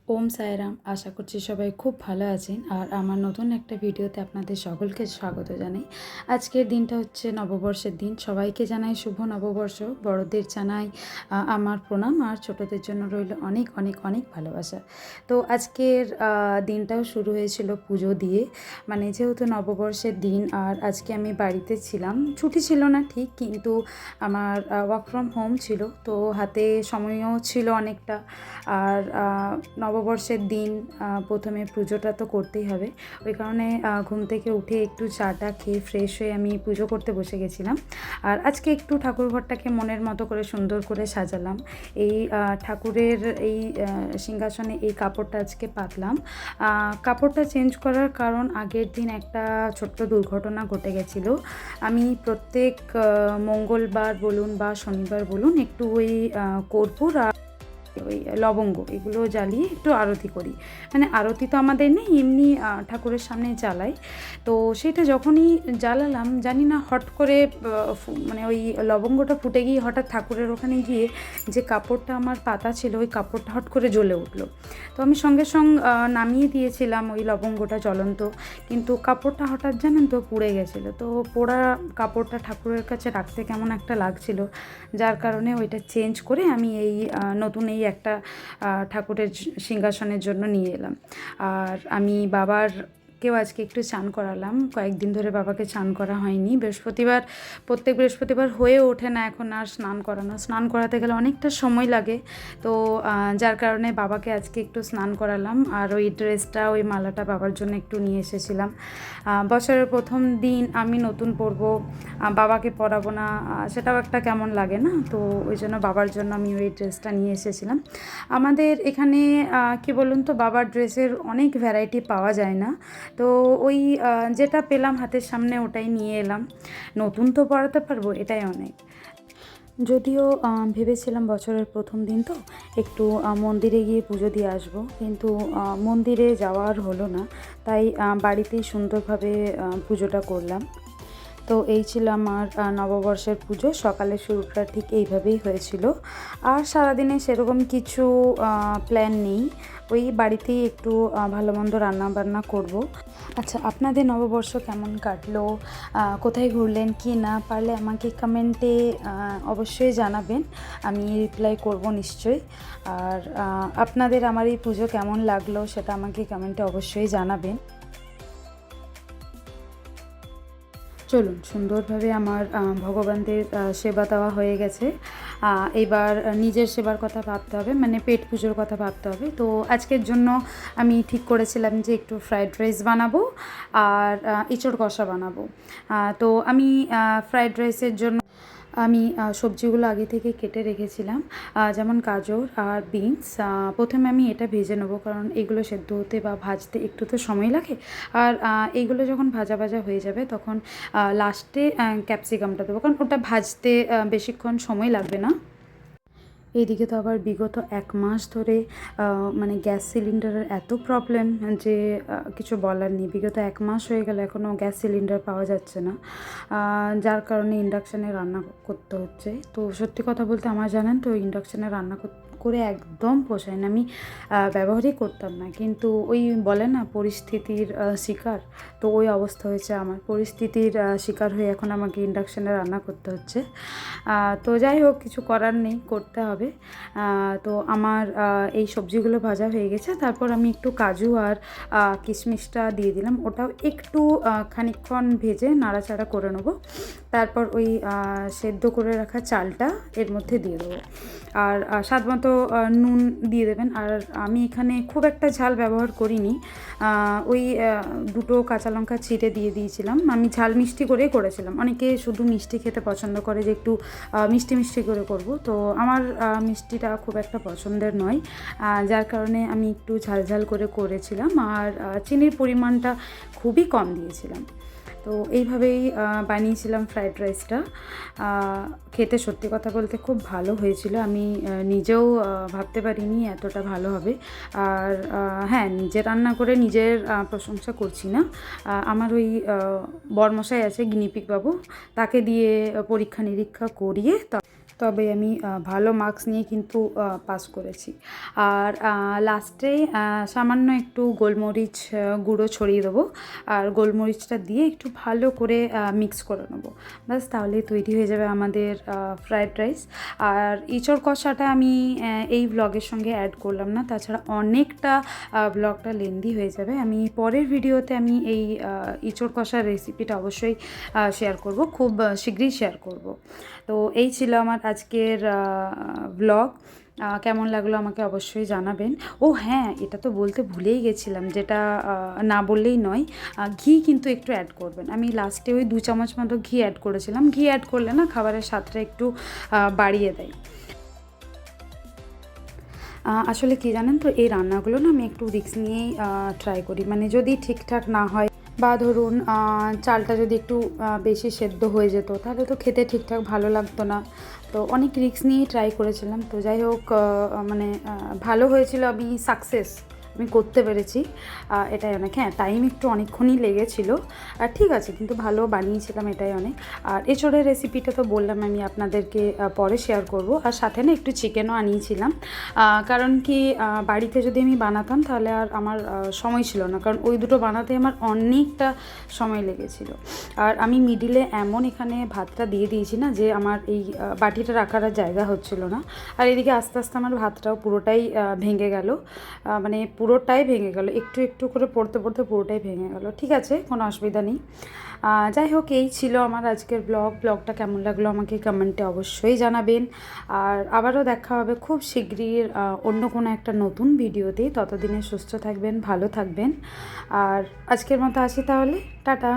ওম সাইরাম। আশা করছি সবাই খুব ভালো আছেন আর আমার নতুন একটা ভিডিওতে আপনাদের সকলকে স্বাগত জানাই। আজকের দিনটা হচ্ছে নববর্ষের দিন। সবাইকে জানাই শুভ নববর্ষ। বড়দের জানাই আমার প্রণাম আর ছোটদের জন্য রইল অনেক অনেক অনেক ভালোবাসা। তো আজকের দিনটাও শুরু হয়েছিল পুজো দিয়ে, মানে যেহেতু নববর্ষের দিন আর আজকে আমি বাড়িতে ছিলাম, ছুটি ছিল না ঠিক, কিন্তু আমার ওয়ার্ক ফ্রম হোম ছিল, তো হাতে সময়ও ছিল অনেকটা। আর নববর্ষের দিন প্রথমে পুজোটা তো করতেই হবে, ওই কারণে ঘুম থেকে উঠে একটু চাটা খেয়ে ফ্রেশ হয়ে আমি পুজো করতে বসে গেছিলাম। আর আজকে একটু ঠাকুরঘরটাকে মনের মতো করে সুন্দর করে সাজালাম। এই ঠাকুরের এই সিংহাসনে এই কাপড়টা আজকে পাতলাম। কাপড়টা চেঞ্জ করার কারণ আগের দিন একটা ছোট্ট দুর্ঘটনা ঘটে গেছিলো। আমি প্রত্যেক মঙ্গলবার বলুন বা শনিবার বলুন একটু ওই কর্পূর ওই লবঙ্গ এগুলো জ্বালিয়ে একটু আরতি করি। মানে আরতি তো আমাদের নেই, এমনি ঠাকুরের সামনে জ্বালাই। তো সেটা যখনই জ্বালালাম জানি না হট করে মানে ওই লবঙ্গটা ফুটে গিয়ে হঠাৎ ঠাকুরের ওখানে গিয়ে যে কাপড়টা আমার পাতা ছিল ওই কাপড়টা হট করে জ্বলে উঠলো। তো আমি সঙ্গে সঙ্গে নামিয়ে দিয়েছিলাম ওই লবঙ্গটা জ্বলন্ত, কিন্তু কাপড়টা হঠাৎ জানেন তো পুড়ে গেছিলো। তো পোড়া কাপড়টা ঠাকুরের কাছে রাখতে কেমন একটা লাগছিল, যার কারণে ওইটা চেঞ্জ করে আমি এই নতুন এই একটা ঠাকুরের সিংহাসনের জন্য নিয়ে এলাম। আর আমি বাবারকেও আজকে একটু চান করালাম। কয়েকদিন ধরে বাবাকে চান করা হয়নি। প্রত্যেক বৃহস্পতিবার হয়ে ওঠে না এখন আর স্নান করানো। স্নান করাতে গেলে অনেকটা সময় লাগে, তো যার কারণে বাবাকে আজকে একটু স্নান করালাম। আর ওই ড্রেসটা ওই মালাটা বাবার জন্য একটু নিয়ে এসেছিলাম। বছরের প্রথম দিন আমি নতুন পরবো, বাবাকে পরাবো না, সেটাও একটা কেমন লাগে না? তো ওই জন্য বাবার জন্য আমি ওই ড্রেসটা নিয়ে এসেছিলাম। আমাদের এখানে কী বলুন তো, বাবার ড্রেসের অনেক ভ্যারাইটি পাওয়া যায় না, তো ওই যেটা পেলাম হাতের সামনে ওটাই নিয়ে এলাম। নতুন তো পরাতে পারবো, এটাই অনেক। যদিও ভেবেছিলাম বছরের প্রথম দিন তো একটু মন্দিরে গিয়ে পুজো দিয়ে আসবো, কিন্তু মন্দিরে যাওয়া আর হলো না, তাই বাড়িতেই সুন্দরভাবে পুজোটা করলাম। তো এই ছিল আমার নববর্ষের পুজো। সকালের শুরুটা ঠিক এইভাবেই হয়েছিল। আর সারাদিনে সেরকম কিছু প্ল্যান নেই, ওই বাড়িতেই একটু ভালো মন্দ রান্নাবান্না করব। আচ্ছা, আপনাদের নববর্ষ কেমন কাটলো, কোথায় ঘুরলেন কি না, পারলে আমাকে কমেন্টে অবশ্যই জানাবেন, আমি রিপ্লাই করব নিশ্চয়ই। আর আপনাদের আমার এই পুজো কেমন লাগলো সেটা আমাকে কমেন্টে অবশ্যই জানাবেন। চলুন, সুন্দরভাবে আমার ভগবানদের সেবা দেওয়া হয়ে গেছে। এবার নিজের সেবার কথা ভাবতে হবে, মানে পেট পুজোর কথা ভাবতে হবে। তো আজকের জন্য আমি ঠিক করেছিলাম যে একটু ফ্রায়েড রাইস বানাবো আর এঁচোড় কষা বানাবো। তো আমি ফ্রায়েড রাইসের জন্য আমি সবজিগুলো আগে থেকে কেটে রেখেছিলাম, যেমন গাজর আর বিনস। প্রথমে আমি এটা ভেজে নেবো, কারণ এগুলো সেদ্ধ হতে বা ভাজতে একটু তো সময় লাগে। আর এইগুলো যখন ভাজা ভাজা হয়ে যাবে তখন লাস্টে ক্যাপসিকামটা দেবো, কারণ ওটা ভাজতে বেশিক্ষণ সময় লাগবে না। এইদিকে তো আবার বিগত 1 মাস ধরে মানে গ্যাস সিলিন্ডারের এত প্রবলেম যে কিছু বলার নেই। বিগত 1 মাস হয়ে গেল এখনও গ্যাস সিলিন্ডার পাওয়া যাচ্ছে না, যার কারণে ইন্ডাকশানে রান্না করতে হচ্ছে। তো সত্যি কথা বলতে আমার জানেন তো ইন্ডাকশানে রান্না করে একদম পোষায় না, আমি ব্যবহারই করতাম না, কিন্তু ওই বলে না পরিস্থিতির শিকার, তো ওই অবস্থা হয়েছে আমার। পরিস্থিতির শিকার হয়ে এখন আমাকে ইন্ডাকশানে রান্না করতে হচ্ছে। তো যাই হোক, কিছু করার নেই, করতে হবে। তো আমার এই সবজিগুলো ভাজা হয়ে গেছে। তারপর আমি একটু কাজু আর কিশমিশটা দিয়ে দিলাম, ওটাও একটু খানিকক্ষণ ভেজে নাড়াচাড়া করে নেবো। তারপর ওই সেদ্ধ করে রাখা চালটা এর মধ্যে দিয়ে দেবো, আর স্বাদ মতো নুন দিয়ে দেবেন। আর আমি এখানে খুব একটা ঝাল ব্যবহার করিনি, ওই 2টো কাঁচা লঙ্কা ছিঁড়ে দিয়ে দিয়েছিলাম। আমি ঝাল মিষ্টি করেই করেছিলাম। অনেকে শুধু মিষ্টি খেতে পছন্দ করে, যে একটু মিষ্টি মিষ্টি করে করব, তো আমার মিষ্টিটা খুব একটা পছন্দের নয়, যার কারণে আমি একটু ঝাল ঝাল করে করেছিলাম। আর চিনির পরিমাণটা খুবই কম দিয়েছিলাম। তো এইভাবেই বানিয়েছিলাম ফ্রায়েড রাইসটা। খেতে সত্যি কথা বলতে খুব ভালো হয়েছিল, আমি নিজেও ভাবতে পারিনি এতটা ভালো হবে। আর হ্যাঁ, নিজে রান্না করে নিজের প্রশংসা করছি না, আমার ওই বরমশাই আছে গিনিপিগ বাবু, তাকে দিয়ে পরীক্ষা নিরীক্ষা করিয়ে তবে আমি ভালো মার্কস নিয়ে কিন্তু পাস করেছি। আর লাস্টে সামান্য একটু গোলমরিচ গুঁড়ো ছড়িয়ে দেবো, আর গোলমরিচটা দিয়ে একটু ভালো করে মিক্স করে নেবো। ব্যাস, তাহলেই তৈরি হয়ে যাবে আমাদের ফ্রায়েড রাইস। আর ইঁচড় কষাটা আমি এই ব্লগের সঙ্গে অ্যাড করলাম না, তাছাড়া অনেকটা ব্লগটা লেন্দি হয়ে যাবে। আমি পরের ভিডিওতে আমি এই ইঁচড় কষার রেসিপিটা অবশ্যই শেয়ার করব, খুব শীঘ্রই শেয়ার করব। তো এই ছিল আমার আজকের ব্লগ। কেমন লাগলো আমাকে অবশ্যই জানাবেন। ও হ্যাঁ, এটা তো বলতে ভুলেই গেছিলাম, যেটা না বললেই নয়, ঘি কিন্তু একটু অ্যাড করবেন। আমি লাস্টে ওই 2 চামচ মতো ঘি অ্যাড করেছিলাম। ঘি অ্যাড করলে না খাবারের স্বাদটা একটু বাড়িয়ে দেয়। আসলে কি জানেন তো, এই রান্নাগুলো না আমি একটু রিস্ক নিয়েই ট্রাই করি। মানে যদি ঠিকঠাক না হয়, বা ধরুন চালটা যদি একটু বেশি সেদ্ধ হয়ে যেত, তাহলে তো খেতে ঠিকঠাক ভালো লাগতো না। তো অনেক রিস্ক নিয়েই ট্রাই করেছিলাম। তো যাই হোক, মানে ভালো হয়েছিল, আমি সাকসেস, আমি করতে পেরেছি, এটাই অনেক। হ্যাঁ, টাইম একটু অনেকক্ষণই লেগেছিল, আর ঠিক আছে, কিন্তু ভালো বানিয়েছিলাম, এটাই অনেক। আর এঁচোড়ের রেসিপিটা তো বললাম আমি আপনাদেরকে পরে শেয়ার করব। আর সাথে না একটু চিকেনও আনিয়েছিলাম, কারণ কি বাড়িতে যদি আমি বানাতাম তাহলে আর আমার সময় ছিল না, কারণ ওই দুটো বানাতে আমার অনেকটা সময় লেগেছিল। আর আমি মিডিলে এমন এখানে ভাতটা দিয়ে দিয়েছি না, যে আমার এই বাটিটা রাখার আর জায়গা হচ্ছিল না। আর এদিকে আস্তে আস্তে আমার ভাতটাও পুরোটাই ভেঙে গেল, মানে পুরোটাই ভেঙে গেল, একটু একটু করে পড়তে পড়তে পুরোটাই ভেঙে গেল। ঠিক আছে, কোনো অসুবিধা নেই। যাই হোক, এই ছিল আমার আজকের ব্লগটা কেমন লাগলো আমাকে কমেন্টে অবশ্যই জানাবেন। আর আবারও দেখা হবে খুব শীঘ্রই অন্য কোনো একটা নতুন ভিডিওতে। ততদিনে সুস্থ থাকবেন, ভালো থাকবেন। আর আজকের মতো আসি তাহলে, টাটা।